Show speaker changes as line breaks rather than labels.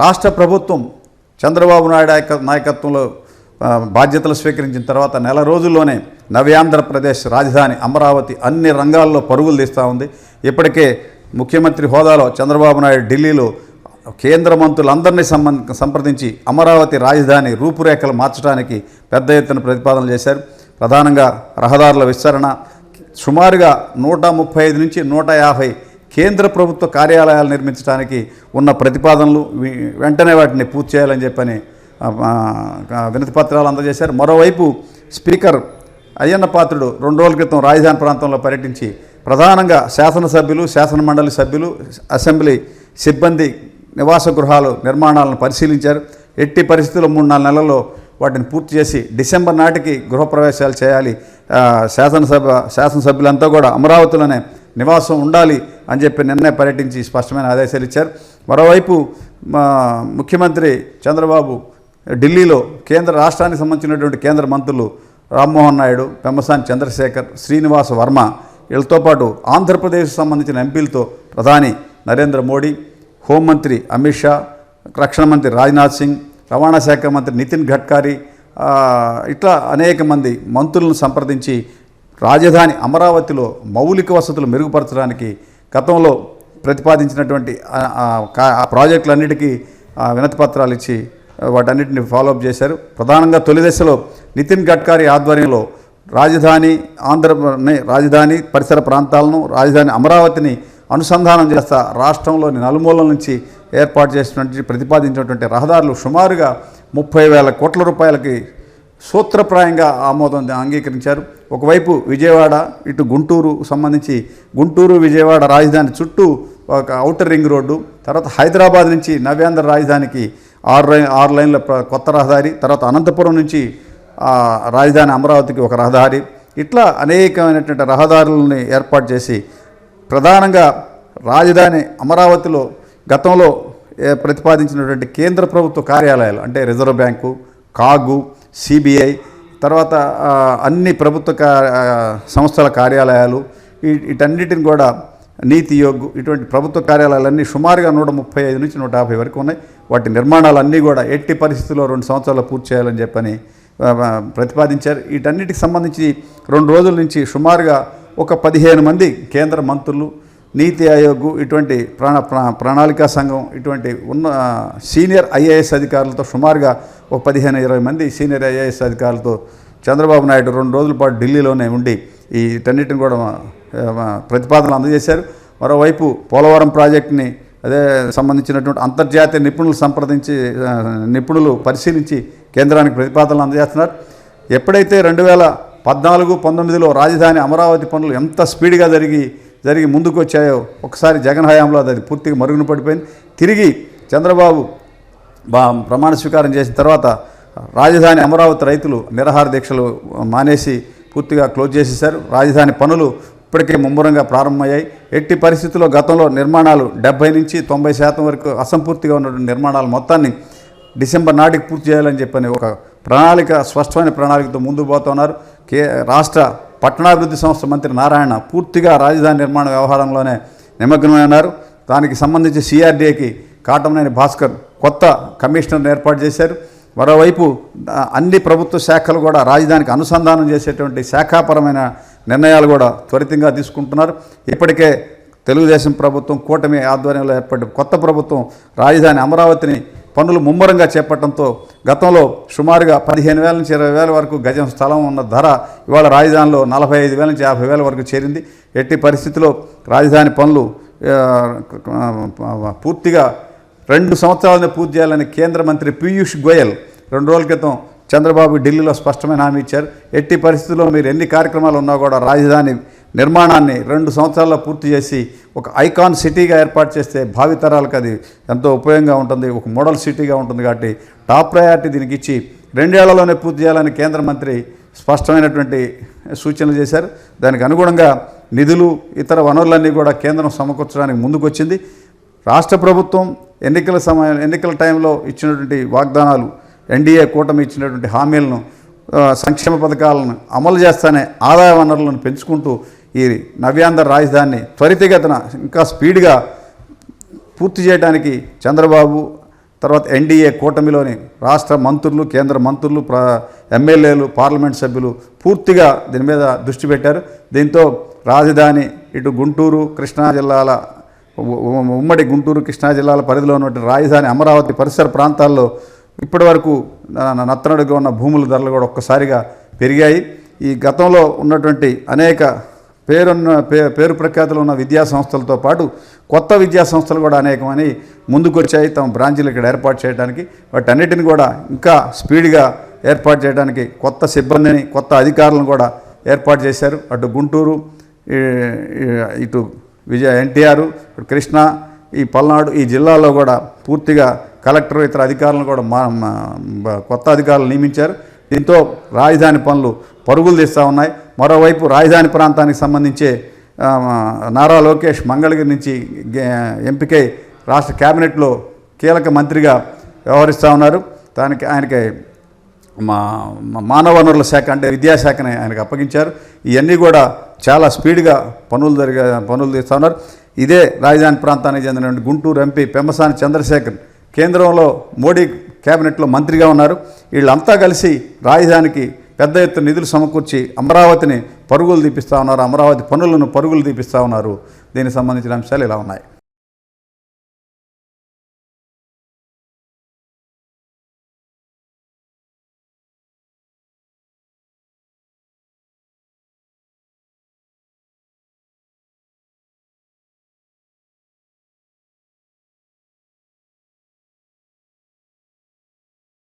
రాష్ట్ర ప్రభుత్వం చంద్రబాబు నాయుడు నాయకత్వంలో బాధ్యతలు స్వీకరించిన తర్వాత నెల రోజుల్లోనే నవ్యాంధ్రప్రదేశ్ రాజధాని అమరావతి అన్ని రంగాల్లో పరుగులు తీస్తూ ఉంది. ఇప్పటికే ముఖ్యమంత్రి హోదాలో చంద్రబాబు నాయుడు ఢిల్లీలో కేంద్ర మంత్రులందరినీ సంప్రదించి అమరావతి రాజధాని రూపురేఖలు మార్చడానికి పెద్ద ఎత్తున ప్రతిపాదనలు చేశారు. ప్రధానంగా రహదారుల విస్తరణ, సుమారుగా 135 నుంచి 150 కేంద్ర ప్రభుత్వ కార్యాలయాలు నిర్మించడానికి ఉన్న ప్రతిపాదనలు వెంటనే వాటిని పూర్తి చేయాలని చెప్పని వినతి పత్రాలు అందజేశారు. మరోవైపు స్పీకర్ అయ్యన్న పాత్రుడు 2 రోజుల క్రితం రాజధాని ప్రాంతంలో పర్యటించి ప్రధానంగా శాసనసభ్యులు, శాసనమండలి సభ్యులు, అసెంబ్లీ సిబ్బంది నివాస గృహాలు నిర్మాణాలను పరిశీలించారు. ఎట్టి పరిస్థితుల్లో 3-4 నెలల్లో వాటిని పూర్తి చేసి డిసెంబర్ నాటికి గృహప్రవేశాలు చేయాలి, శాసనసభ్యులంతా కూడా అమరావతిలోనే నివాసం ఉండాలి అని చెప్పి నిన్నే పర్యటించి స్పష్టమైన ఆదేశాలు ఇచ్చారు. మరోవైపు ముఖ్యమంత్రి చంద్రబాబు ఢిల్లీలో రాష్ట్రానికి సంబంధించినటువంటి కేంద్ర మంత్రులు రామ్మోహన్ నాయుడు, పెమ్మసాని చంద్రశేఖర్, శ్రీనివాస వర్మ వీళ్ళతో పాటు ఆంధ్రప్రదేశ్కు సంబంధించిన ఎంపీలతో ప్రధాని నరేంద్ర మోడీ, హోంమంత్రి అమిత్ షా, రక్షణ మంత్రి రాజ్నాథ్ సింగ్, రవాణా శాఖ మంత్రి నితిన్ గడ్కరీ ఇట్లా అనేక మంది మంత్రులను సంప్రదించి రాజధాని అమరావతిలో మౌలిక వసతులు మెరుగుపరచడానికి గతంలో ప్రతిపాదించినటువంటి ఆ ప్రాజెక్టులన్నిటికీ వినతి పత్రాలు ఇచ్చి వాటన్నిటిని ఫాలోఅప్ చేశారు. ప్రధానంగా తొలి దశలో నితిన్ గడ్కరీ ఆధ్వర్యంలో రాజధాని పరిసర ప్రాంతాలను, రాజధాని అమరావతిని అనుసంధానం చేస్తా రాష్ట్రంలోని నలుమూలల నుంచి ఏర్పాటు చేసినటువంటి ప్రతిపాదించినటువంటి రహదారులు సుమారుగా 30,000 కోట్ల రూపాయలకి సూత్రప్రాయంగా అంగీకరించారు. ఒకవైపు విజయవాడ, ఇటు గుంటూరు సంబంధించి గుంటూరు విజయవాడ రాజధాని చుట్టూ ఒక ఔటర్ రింగ్ రోడ్డు, తర్వాత హైదరాబాద్ నుంచి నవ్యాంధ్ర రాజధానికి 6 లైన్ల కొత్త రహదారి, తర్వాత అనంతపురం నుంచి రాజధాని అమరావతికి ఒక రహదారి, ఇట్లా అనేకమైనటువంటి రహదారులని ఏర్పాటు చేసి ప్రధానంగా రాజధాని అమరావతిలో గతంలో ప్రతిపాదించినటువంటి కేంద్ర ప్రభుత్వ కార్యాలయాలు అంటే రిజర్వ్ బ్యాంకు, కాగు, సిబిఐ, తర్వాత అన్ని ప్రభుత్వ సంస్థల కార్యాలయాలు, వీటన్నిటిని కూడా నీతి ఆయోగ్, ఇటువంటి ప్రభుత్వ కార్యాలయాలన్నీ సుమారుగా 135 నుంచి 150 వరకు ఉన్నాయి. వాటి నిర్మాణాలన్నీ కూడా ఎట్టి పరిస్థితుల్లో 2 సంవత్సరాల్లో పూర్తి చేయాలని చెప్పని ప్రతిపాదించారు. వీటన్నిటికి సంబంధించి 2 రోజుల నుంచి సుమారుగా ఒక 15 మంది కేంద్ర మంత్రులు, నీతి ఆయోగ్, ఇటువంటి ప్రణాళికా సంఘం, ఇటువంటి సీనియర్ ఐఏఎస్ అధికారులతో సుమారుగా ఒక 15-20 మంది సీనియర్ ఐఏఎస్ అధికారులతో చంద్రబాబు నాయుడు 2 రోజుల పాటు ఢిల్లీలోనే ఉండి వీటన్నిటిని కూడా ప్రతిపాదనలు అందజేశారు. మరోవైపు పోలవరం ప్రాజెక్టుని అదే సంబంధించినటువంటి అంతర్జాతీయ నిపుణులు పరిశీలించి కేంద్రానికి ప్రతిపాదనలు అందజేస్తున్నారు. ఎప్పుడైతే 2014-19లో రాజధాని అమరావతి పనులు ఎంత స్పీడ్గా జరిగి ముందుకు వచ్చాయో ఒకసారి జగన్ హయాంలో అది పూర్తిగా మరుగున పడిపోయింది. తిరిగి చంద్రబాబు ప్రమాణ స్వీకారం చేసిన తర్వాత రాజధాని అమరావతి రైతులు నిరాహార దీక్షలు మానేసి పూర్తిగా క్లోజ్ చేసేశారు. రాజధాని పనులు ఇప్పటికే ముమ్మరంగా ప్రారంభమయ్యాయి. ఎట్టి పరిస్థితుల్లో గతంలో నిర్మాణాలు 70 నుంచి 90% వరకు అసంపూర్తిగా ఉన్నటువంటి నిర్మాణాలు మొత్తాన్ని డిసెంబర్ నాటికి పూర్తి చేయాలని చెప్పని ఒక స్పష్టమైన ప్రణాళికతో ముందుకు పోతున్నారు. రాష్ట్ర పట్టణాభివృద్ధి సంస్థ మంత్రి నారాయణ పూర్తిగా రాజధాని నిర్మాణ వ్యవహారంలోనే నిమగ్నమై ఉన్నారు. దానికి సంబంధించి సిఆర్డీఏకి కాటమనేని భాస్కర్ కొత్త కమిషనర్ని ఏర్పాటు చేశారు. మరోవైపు అన్ని ప్రభుత్వ శాఖలు కూడా రాజధానికి అనుసంధానం చేసేటువంటి శాఖాపరమైన నిర్ణయాలు కూడా త్వరితంగా తీసుకుంటున్నారు. ఇప్పటికే తెలుగుదేశం ప్రభుత్వం కూటమి ఆధ్వర్యంలో ఏర్పడిన కొత్త ప్రభుత్వం రాజధాని అమరావతిని పనులు ముమ్మరంగా చేపట్టడంతో గతంలో సుమారుగా 15,000 నుంచి 20,000 వరకు గజం స్థలం ఉన్న ధర ఇవాళ రాజధానిలో 45,000 నుంచి 50,000 వరకు చేరింది. ఎట్టి పరిస్థితిలో రాజధాని పనులు పూర్తిగా 2 సంవత్సరాలను పూర్తి చేయాలని కేంద్ర మంత్రి పీయూష్ గోయల్ 2 రోజుల క్రితం చంద్రబాబు ఢిల్లీలో స్పష్టమైన హామీ ఇచ్చారు. ఎట్టి పరిస్థితుల్లో మీరు ఎన్ని కార్యక్రమాలు ఉన్నా కూడా రాజధాని నిర్మాణాన్ని 2 సంవత్సరాల్లో పూర్తి చేసి ఒక ఐకాన్ సిటీగా ఏర్పాటు చేస్తే భావితరాలకు అది ఎంతో ఉపయోగంగా ఉంటుంది, ఒక మోడల్ సిటీగా ఉంటుంది. కాబట్టి టాప్ ప్రయారిటీ దీనికి ఇచ్చి 2 ఏళ్లలోనే పూర్తి చేయాలని కేంద్ర మంత్రి స్పష్టమైనటువంటి సూచనలు చేశారు. దానికి అనుగుణంగా నిధులు, ఇతర వనరులన్నీ కూడా కేంద్రం సమకూర్చడానికి ముందుకొచ్చింది. రాష్ట్ర ప్రభుత్వం ఎన్నికల టైంలో ఇచ్చినటువంటి వాగ్దానాలు, ఎన్డీఏ కూటమి ఇచ్చినటువంటి హామీలను, సంక్షేమ పథకాలను అమలు చేస్తానే ఆదాయ వనరులను పెంచుకుంటూ ఈ నవ్యాంధ్ర రాజధానిని త్వరితగతిన ఇంకా స్పీడ్గా పూర్తి చేయడానికి చంద్రబాబు తర్వాత ఎన్డీఏ కూటమిలోని రాష్ట్ర మంత్రులు, కేంద్ర మంత్రులు, ఎమ్మెల్యేలు, పార్లమెంట్ సభ్యులు పూర్తిగా దీని మీద దృష్టి పెట్టారు. దీంతో రాజధాని ఇటు గుంటూరు, కృష్ణా జిల్లాల ఉమ్మడి గుంటూరు, కృష్ణా జిల్లాల పరిధిలో ఉన్నటువంటి రాజధాని అమరావతి పరిసర ప్రాంతాల్లో ఇప్పటి వరకు నత్తనడుగా ఉన్న భూముల ధరలు కూడా ఒక్కసారిగా పెరిగాయి. ఈ గతంలో ఉన్నటువంటి అనేక పేరు ప్రఖ్యాతులు ఉన్న విద్యా సంస్థలతో పాటు కొత్త విద్యా సంస్థలు కూడా అనేకమని ముందుకొచ్చాయి తమ బ్రాంచీలు ఇక్కడ ఏర్పాటు చేయడానికి. వాటన్నిటిని కూడా ఇంకా స్పీడ్గా ఏర్పాటు చేయడానికి కొత్త సిబ్బందిని, కొత్త అధికారులను కూడా ఏర్పాటు చేశారు. అటు గుంటూరు, ఇటు ఎన్టీఆర్, కృష్ణా, ఈ పల్నాడు, ఈ జిల్లాల్లో కూడా పూర్తిగా కలెక్టర్, ఇతర అధికారులను కూడా కొత్త అధికారులు నియమించారు. దీంతో రాజధాని పనులు పరుగులు తీస్తూ ఉన్నాయి. మరోవైపు రాజధాని ప్రాంతానికి సంబంధించే నారా లోకేష్ మంగళగిరి నుంచి ఎంపికై రాష్ట్ర కేబినెట్లో కీలక మంత్రిగా వ్యవహరిస్తూ ఉన్నారు. దానికి ఆయనకి మానవ వనరుల శాఖ అంటే విద్యాశాఖని ఆయనకు అప్పగించారు. ఇవన్నీ కూడా చాలా స్పీడ్గా పనులు తీస్తూ ఉన్నారు. ఇదే రాజధాని ప్రాంతానికి చెందిన గుంటూరు ఎంపీ పెమ్మసాని చంద్రశేఖర్ కేంద్రంలో మోడీ కేబినెట్లో మంత్రిగా ఉన్నారు. వీళ్ళంతా కలిసి రాజధానికి పెద్ద ఎత్తున నిధులు సమకూర్చి అమరావతిని పరుగులు తీపిస్తూ ఉన్నారు. అమరావతి పనులను పరుగులు తీపిస్తూ ఉన్నారు. దీనికి సంబంధించిన అంశాలు ఇలా ఉన్నాయి.